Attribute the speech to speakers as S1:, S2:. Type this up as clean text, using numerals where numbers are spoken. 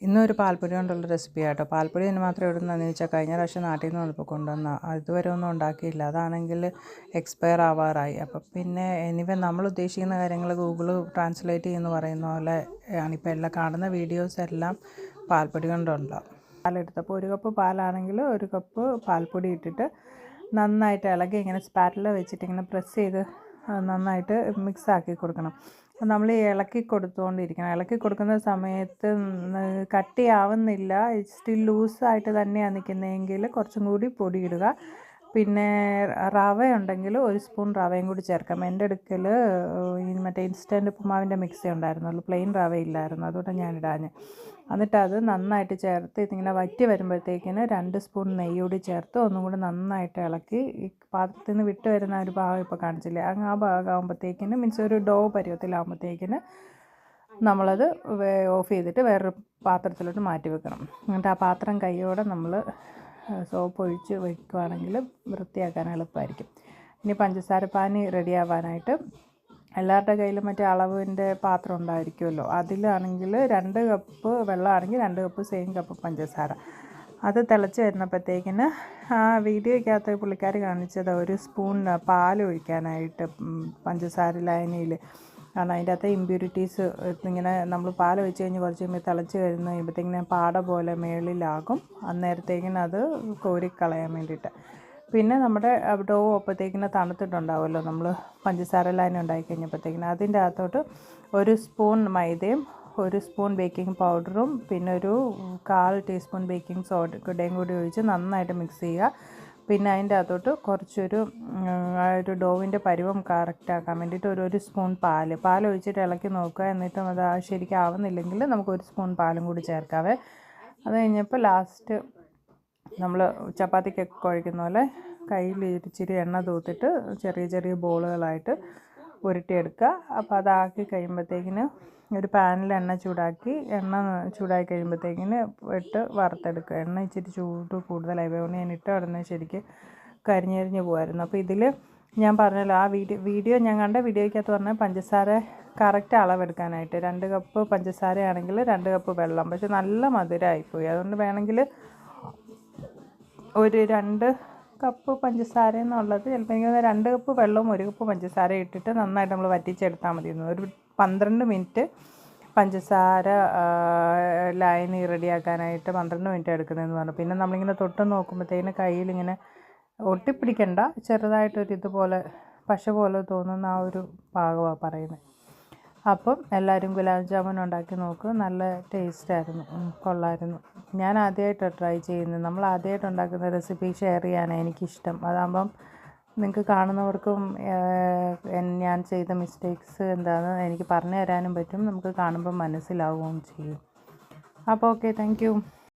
S1: ഇന്നൊരു പാൽപ്പൊടി കൊണ്ടുള്ള റെസിപ്പി ആട്ടോ. പാൽപ്പൊടി ഇതിന് മാത്രം ഇടുന്നതെന്ന് വെച്ചാൽ കഴിഞ്ഞ പ്രാവശ്യം നാട്ടിൽ നിന്ന് വന്നപ്പോൾ കൊണ്ടുവന്ന ഇതുവരെ ഒന്നും ഉണ്ടാക്കിയില്ല. അതാണെങ്കിൽ എക്സ്പയർ ആവാറായി. അപ്പം പിന്നെ എനിവേ നമ്മൾ ഉദ്ദേശിക്കുന്ന കാര്യങ്ങൾ ഗൂഗിൾ ട്രാൻസ്ലേറ്റ് ചെയ്യുമെന്ന് പറയുന്ന പോലെ ആണിപ്പോൾ എല്ലാം കാണുന്ന വീഡിയോസ് എല്ലാം പാൽപ്പൊടി കൊണ്ടുണ്ടാവും. പാലെടുത്തപ്പോൾ 1 കപ്പ് പാലാണെങ്കിൽ 1 കപ്പ് പാൽപ്പൊടി ഇട്ടിട്ട് നന്നായിട്ട് ഇളകി ഇങ്ങനെ സ്പാറ്റില വെച്ചിട്ട് ഇങ്ങനെ പ്രസ് ചെയ്ത് നന്നായിട്ട് മിക്സാക്കി കൊടുക്കണം. നമ്മൾ ഇളക്കി കൊടുത്തുകൊണ്ടിരിക്കണം. ഇളക്കി കൊടുക്കുന്ന സമയത്ത് കട്ടിയാവുന്നില്ല, സ്റ്റിൽ ലൂസായിട്ട് തന്നെയാണ് നിൽക്കുന്നതെങ്കിൽ കുറച്ചും കൂടി പൊടി ഇടുക. പിന്നെ റവ ഉണ്ടെങ്കിൽ 1 സ്പൂൺ റവയും കൂടി ചേർക്കാം. എൻ്റെ അടുക്കൽ മറ്റേ ഇൻസ്റ്റൻറ്റ് ഉപ്പുമാവിൻ്റെ മിക്സി ഉണ്ടായിരുന്നുള്ളൂ, പ്ലെയിൻ റവ ഇല്ലായിരുന്നു, അതുകൊണ്ട് ഞാൻ ഇടാഞ്ഞ്. എന്നിട്ട് അത് നന്നായിട്ട് ചേർത്ത് ഇതിങ്ങനെ വറ്റി വരുമ്പോഴത്തേക്കിന് 2 സ്പൂൺ നെയ്യ് കൂടി ചേർത്ത് ഒന്നും കൂടി നന്നായിട്ട് ഇളക്കി ഈ പാത്രത്തിൽ നിന്ന് വിട്ട് വരുന്ന ഒരു ഭാഗം ഇപ്പോൾ കാണിച്ചില്ലേ, ആ ഭാഗമാകുമ്പോഴത്തേക്കിന് മീൻസ് ഒരു ഡോ പരുവത്തിലാകുമ്പോഴത്തേക്കിന് നമ്മളത് ഓഫ് ചെയ്തിട്ട് വേറൊരു പാത്രത്തിലോട്ട് മാറ്റി വെക്കണം. എന്നിട്ട് ആ പാത്രം കൈയോടെ നമ്മൾ സോപ്പ് ഒഴിച്ച് വയ്ക്കുകയാണെങ്കിൽ വൃത്തിയാക്കാൻ എളുപ്പമായിരിക്കും. ഇനി പഞ്ചസാര പാനി റെഡിയാവാനായിട്ട് എല്ലാവരുടെ കയ്യിലും മറ്റേ അളവിൻ്റെ പാത്രം ഉണ്ടായിരിക്കുമല്ലോ, അതിലാണെങ്കിൽ 2 കപ്പ് വെള്ളമാണെങ്കിൽ 2 കപ്പ് സെയിം കപ്പ് പഞ്ചസാര. അത് തിളച്ച് വരുന്നപ്പോഴത്തേക്കിന് ആ വീഡിയോയ്ക്കകത്ത് പുള്ളിക്കാരി കാണിച്ചത് 1 സ്പൂൺ പാൽ ഒഴിക്കാനായിട്ട് പഞ്ചസാര ലായനിയിൽ. കാരണം അതിൻ്റെ അകത്ത് ഇമ്പ്യൂരിറ്റീസ് ഇങ്ങനെ നമ്മൾ പാൽ ഒഴിച്ച് കഴിഞ്ഞ് കുറച്ച് കഴിയുമ്പോൾ തിളച്ച് കഴിയുമ്പോഴത്തേക്കിന് പാട പോലെ മേളിലാകും. അന്നേരത്തേക്കിന് അത് കോരിക്കളയാൻ വേണ്ടിയിട്ട്. പിന്നെ നമ്മുടെ ഡോ അപ്പോഴത്തേക്കിന് തണുത്തിട്ടുണ്ടാവുമല്ലോ, നമ്മൾ പഞ്ചസാര ലായനി ഉണ്ടാക്കി കഴിഞ്ഞപ്പോഴത്തേക്കിന് അതിൻ്റെ അകത്തോട്ട് 1 സ്പൂൺ മൈദയും 1 സ്പൂൺ ബേക്കിംഗ് പൗഡറും പിന്നെ ഒരു 1/4 ടീസ്പൂൺ ബേക്കിംഗ് സോഡയും കൂടി ഒഴിച്ച് നന്നായിട്ട് മിക്സ് ചെയ്യുക. പിന്നെ അതിൻ്റെ അകത്തോട്ട് കുറച്ചൊരു ഡോവിൻ്റെ പരുവം കറക്റ്റാക്കാൻ വേണ്ടിയിട്ട് 1 സ്പൂൺ പാൽ ഒഴിച്ചിട്ട് ഇളക്കി നോക്കുക. എന്നിട്ടും അത് ശരിക്കും ആവുന്നില്ലെങ്കിൽ നമുക്ക് 1 സ്പൂൺ പാലും കൂടി ചേർക്കാവേ. അത് കഴിഞ്ഞപ്പോൾ ലാസ്റ്റ് നമ്മൾ ചപ്പാത്തിക്കൊക്കെ കുഴയ്ക്കുന്ന പോലെ കയ്യിൽ ഇച്ചിരി എണ്ണ തൂത്തിട്ട് ചെറിയ ചെറിയ ബോളുകളായിട്ട് ഉരുട്ടിയെടുക്കുക. അപ്പോൾ അതാക്കി കഴിയുമ്പോഴത്തേക്കിന് ഒരു പാനിൽ എണ്ണ ചൂടാക്കി കഴിയുമ്പോഴത്തേക്കിന് ഇട്ട് വറുത്തെടുക്കുക. എണ്ണ ഇച്ചിരി ചൂട് കൂടുതലായി വേണം, ഞാൻ ഇട്ട ഉടനെ ശരിക്കും കരിഞ്ഞെരിഞ്ഞ് പോകുമായിരുന്നു. അപ്പോൾ ഇതിൽ ഞാൻ പറഞ്ഞല്ലോ, ആ വീഡിയോ ഞാൻ കണ്ട വീഡിയോയ്ക്കകത്ത് പറഞ്ഞാൽ പഞ്ചസാര കറക്റ്റ് അളവെടുക്കാനായിട്ട് 2 കപ്പ് പഞ്ചസാരയാണെങ്കിൽ 2 കപ്പ് വെള്ളം. പക്ഷെ നല്ല മധുരമായിപ്പോയി, അതുകൊണ്ട് വേണമെങ്കിൽ ഒരു 2 കപ്പ് പഞ്ചസാര എന്നുള്ളത് ചിലപ്പോൾ എനിക്ക് 2 കപ്പ് വെള്ളവും 1 കപ്പ് പഞ്ചസാര ഇട്ടിട്ട് നന്നായിട്ട് നമ്മൾ വറ്റിച്ചെടുത്താൽ മതി. ഒരു 12 മിനിറ്റ് പഞ്ചസാര ലായനി റെഡിയാക്കാനായിട്ട് 12 മിനിറ്റ് എടുക്കുന്നതെന്ന് പറഞ്ഞു. പിന്നെ നമ്മളിങ്ങനെ തൊട്ട് നോക്കുമ്പോഴത്തേക്കിന് കയ്യിലിങ്ങനെ ഒട്ടിപ്പിടിക്കണ്ട, ചെറുതായിട്ടൊരു ഇതുപോലെ പശ പോലെ തോന്നുന്ന ആ ഒരു പാകമാണ് പറയുന്നത്. അപ്പം എല്ലാവരും ഗുലാബ് ജാമുൻ ഉണ്ടാക്കി നോക്ക്, നല്ല ടേസ്റ്റായിരുന്നു, കൊള്ളായിരുന്നു. ഞാൻ ആദ്യമായിട്ടാണ് ട്രൈ ചെയ്യുന്നത്. നമ്മൾ ആദ്യമായിട്ട് ഉണ്ടാക്കുന്ന റെസിപ്പി ഷെയർ ചെയ്യാനാണ് എനിക്കിഷ്ടം. അതാകുമ്പം നിങ്ങൾക്ക് കാണുന്നവർക്കും ഞാൻ ചെയ്ത മിസ്റ്റേക്സ് എന്താണെന്ന് എനിക്ക് പറഞ്ഞു തരാനും പറ്റും, നമുക്ക് കാണുമ്പം മനസ്സിലാവുകയും ചെയ്യും. അപ്പോൾ ഓക്കെ, താങ്ക് യു.